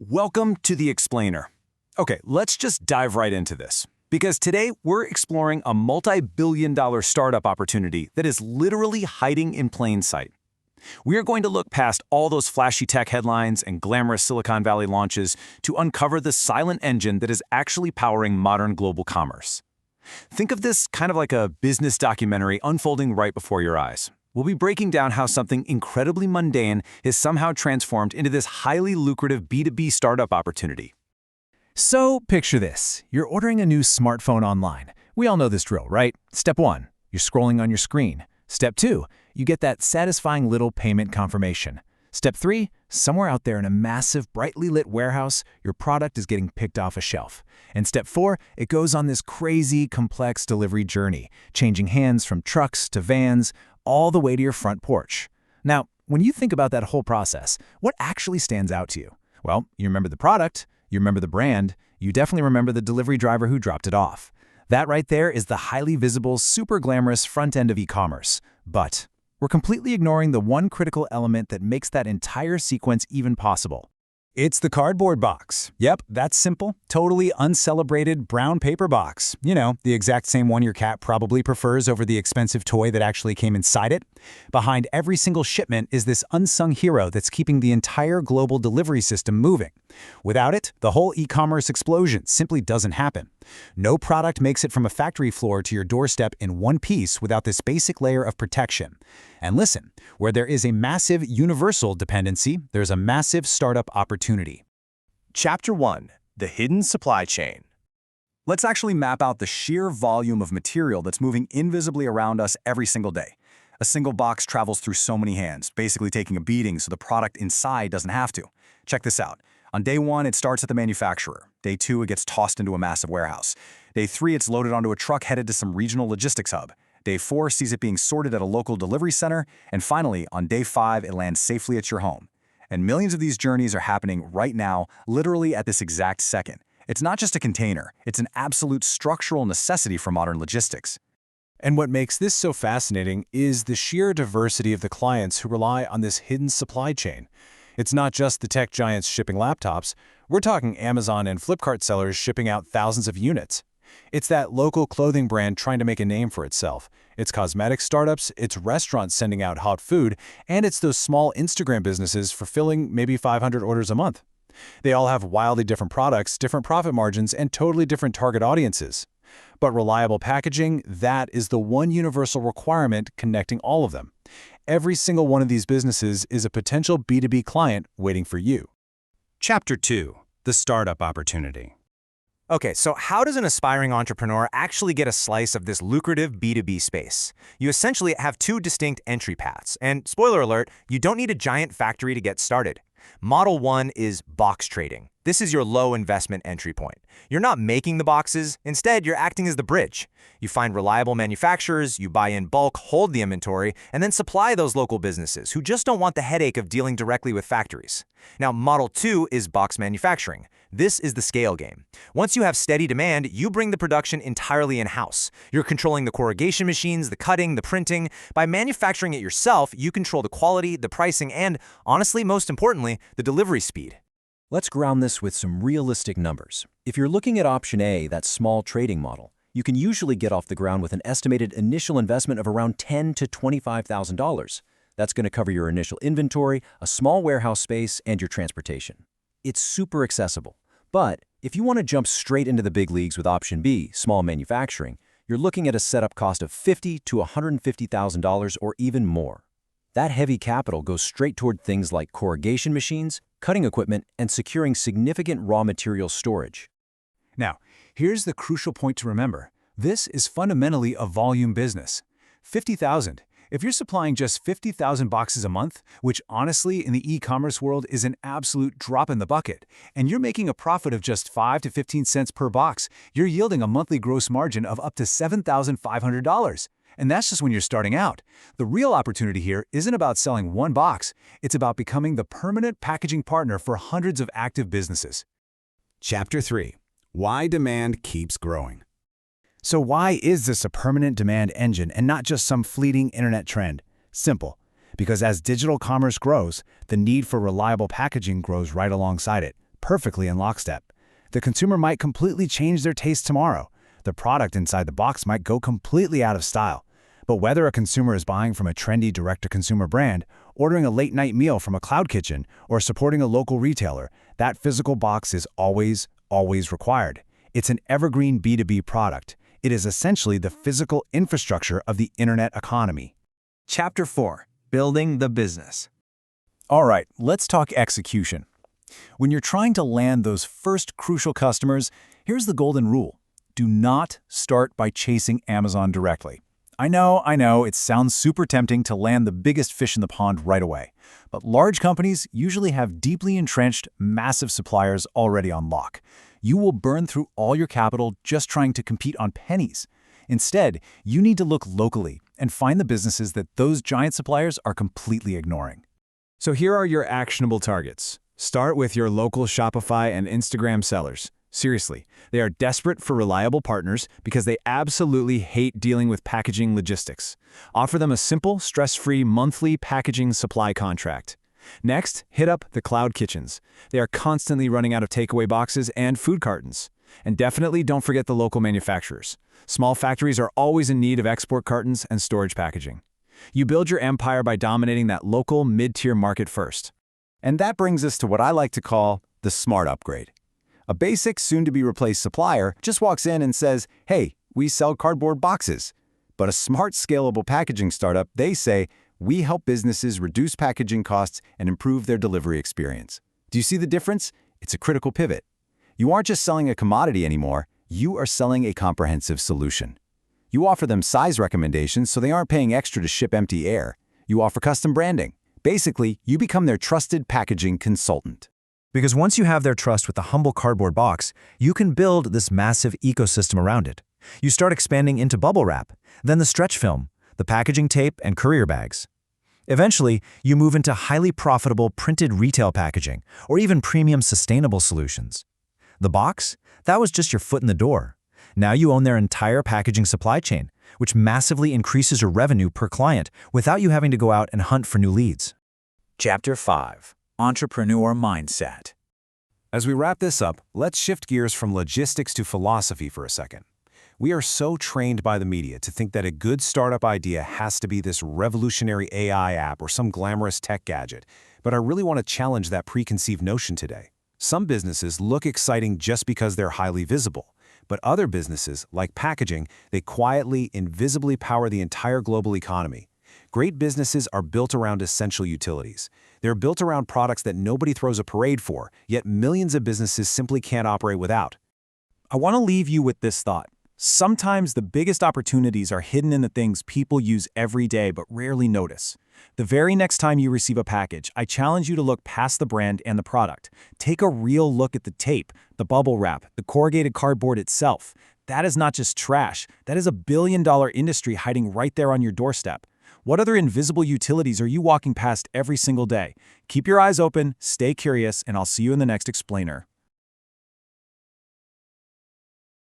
Welcome to The Explainer. Okay, let's just dive right into this. Because today, we're exploring a multi-billion-dollar startup opportunity that is literally hiding in plain sight. We are going to look past all those flashy tech headlines and glamorous Silicon Valley launches to uncover the silent engine that is actually powering modern global commerce. Think of this kind of like a business documentary unfolding right before your eyes. We'll be breaking down how something incredibly mundane is somehow transformed into this highly lucrative B2B startup opportunity. So, picture this. You're ordering a new smartphone online. We all know this drill, right? Step 1, you're scrolling on your screen. Step 2, you get that satisfying little payment confirmation. Step 3, somewhere out there in a massive, brightly lit warehouse, your product is getting picked off a shelf. And Step 4, it goes on this crazy, complex delivery journey, changing hands from trucks to vans, all the way to your front porch. Now, when you think about that whole process, what actually stands out to you? Well, you remember the product, you remember the brand, you definitely remember the delivery driver who dropped it off. That right there is the highly visible, super glamorous front end of e-commerce. But we're completely ignoring the one critical element that makes that entire sequence even possible. It's the cardboard box. Yep, that's simple, totally uncelebrated brown paper box. You know, the exact same one your cat probably prefers over the expensive toy that actually came inside it. Behind every single shipment is this unsung hero that's keeping the entire global delivery system moving. Without it, the whole e-commerce explosion simply doesn't happen. No product makes it from a factory floor to your doorstep in one piece without this basic layer of protection. And listen, where there is a massive universal dependency, there's a massive startup opportunity. Chapter 1. The Hidden Supply Chain. Let's actually map out the sheer volume of material that's moving invisibly around us every single day. A single box travels through so many hands, basically taking a beating so the product inside doesn't have to. Check this out. On day 1, it starts at the manufacturer. Day 2, it gets tossed into a massive warehouse. Day 3, it's loaded onto a truck headed to some regional logistics hub. Day 4 sees it being sorted at a local delivery center. And finally, on day 5, it lands safely at your home. And millions of these journeys are happening right now, literally at this exact second. It's not just a container, it's an absolute structural necessity for modern logistics. And what makes this so fascinating is the sheer diversity of the clients who rely on this hidden supply chain. It's not just the tech giants shipping laptops. We're talking Amazon and Flipkart sellers shipping out thousands of units. It's that local clothing brand trying to make a name for itself. It's cosmetic startups, it's restaurants sending out hot food, and it's those small Instagram businesses fulfilling maybe 500 orders a month. They all have wildly different products, different profit margins, and totally different target audiences. But reliable packaging, that is the one universal requirement connecting all of them. Every single one of these businesses is a potential B2B client waiting for you. Chapter 2. The Startup Opportunity. Okay, so how does an aspiring entrepreneur actually get a slice of this lucrative B2B space? You essentially have two distinct entry paths, and spoiler alert, you don't need a giant factory to get started. Model 1 is box trading. This is your low investment entry point. You're not making the boxes, instead you're acting as the bridge. You find reliable manufacturers, you buy in bulk, hold the inventory, and then supply those local businesses who just don't want the headache of dealing directly with factories. Now, Model 2 is box manufacturing. This is the scale game. Once you have steady demand, you bring the production entirely in-house. You're controlling the corrugation machines, the cutting, the printing. By manufacturing it yourself, you control the quality, the pricing, and, honestly, most importantly, the delivery speed. Let's ground this with some realistic numbers. If you're looking at option A, that small trading model, you can usually get off the ground with an estimated initial investment of around $10,000 to $25,000. That's going to cover your initial inventory, a small warehouse space, and your transportation. It's super accessible. But if you want to jump straight into the big leagues with option B, small manufacturing, you're looking at a setup cost of $50,000 to $150,000 or even more. That heavy capital goes straight toward things like corrugation machines, cutting equipment, and securing significant raw material storage. Now, here's the crucial point to remember. This is fundamentally a volume business. 50,000. If you're supplying just 50,000 boxes a month, which honestly in the e-commerce world is an absolute drop in the bucket, and you're making a profit of just 5 to 15 cents per box, you're yielding a monthly gross margin of up to $7,500. And that's just when you're starting out. The real opportunity here isn't about selling one box. It's about becoming the permanent packaging partner for hundreds of active businesses. Chapter 3. Why demand keeps growing. So why is this a permanent demand engine and not just some fleeting internet trend? Simple. Because as digital commerce grows, the need for reliable packaging grows right alongside it. perfectly in lockstep. The consumer might completely change their taste tomorrow. The product inside the box might go completely out of style. But whether a consumer is buying from a trendy direct-to-consumer brand, ordering a late-night meal from a cloud kitchen, or supporting a local retailer, that physical box is always required. It's an evergreen B2B product. It is essentially the physical infrastructure of the internet economy. Chapter 4. Building the business. All right, let's talk execution. When you're trying to land those first crucial customers, here's the golden rule. Do not start by chasing Amazon directly. I know, it sounds super tempting to land the biggest fish in the pond right away. But large companies usually have deeply entrenched, massive suppliers already on lock. You will burn through all your capital just trying to compete on pennies. Instead, you need to look locally and find the businesses that those giant suppliers are completely ignoring. So here are your actionable targets. Start with your local Shopify and Instagram sellers. Seriously, they are desperate for reliable partners because they absolutely hate dealing with packaging logistics. Offer them a simple, stress-free monthly packaging supply contract. Next, hit up the cloud kitchens. They are constantly running out of takeaway boxes and food cartons. And definitely don't forget the local manufacturers. Small factories are always in need of export cartons and storage packaging. You build your empire by dominating that local mid-tier market first. And that brings us to what I like to call the smart upgrade. A basic, soon-to-be-replaced supplier just walks in and says, hey, we sell cardboard boxes. But a smart, scalable packaging startup, they say, we help businesses reduce packaging costs and improve their delivery experience. Do you see the difference? It's a critical pivot. You aren't just selling a commodity anymore, you are selling a comprehensive solution. You offer them size recommendations so they aren't paying extra to ship empty air. You offer custom branding. Basically, you become their trusted packaging consultant. Because once you have their trust with the humble cardboard box, you can build this massive ecosystem around it. You start expanding into bubble wrap, then the stretch film, the packaging tape, and courier bags. Eventually, you move into highly profitable printed retail packaging, or even premium sustainable solutions. The box? That was just your foot in the door. Now you own their entire packaging supply chain, which massively increases your revenue per client without you having to go out and hunt for new leads. Chapter 5. Entrepreneur Mindset. As we wrap this up, let's shift gears from logistics to philosophy for a second. We are so trained by the media to think that a good startup idea has to be this revolutionary AI app or some glamorous tech gadget, but I really want to challenge that preconceived notion today. Some businesses look exciting just because they're highly visible, but other businesses, like packaging, they quietly, invisibly power the entire global economy. Great businesses are built around essential utilities. They're built around products that nobody throws a parade for, yet millions of businesses simply can't operate without. I want to leave you with this thought. Sometimes the biggest opportunities are hidden in the things people use every day but rarely notice. The very next time you receive a package, I challenge you to look past the brand and the product. Take a real look at the tape, the bubble wrap, the corrugated cardboard itself. That is not just trash. That is a billion-dollar industry hiding right there on your doorstep. What other invisible utilities are you walking past every single day? Keep your eyes open, stay curious, and I'll see you in the next explainer.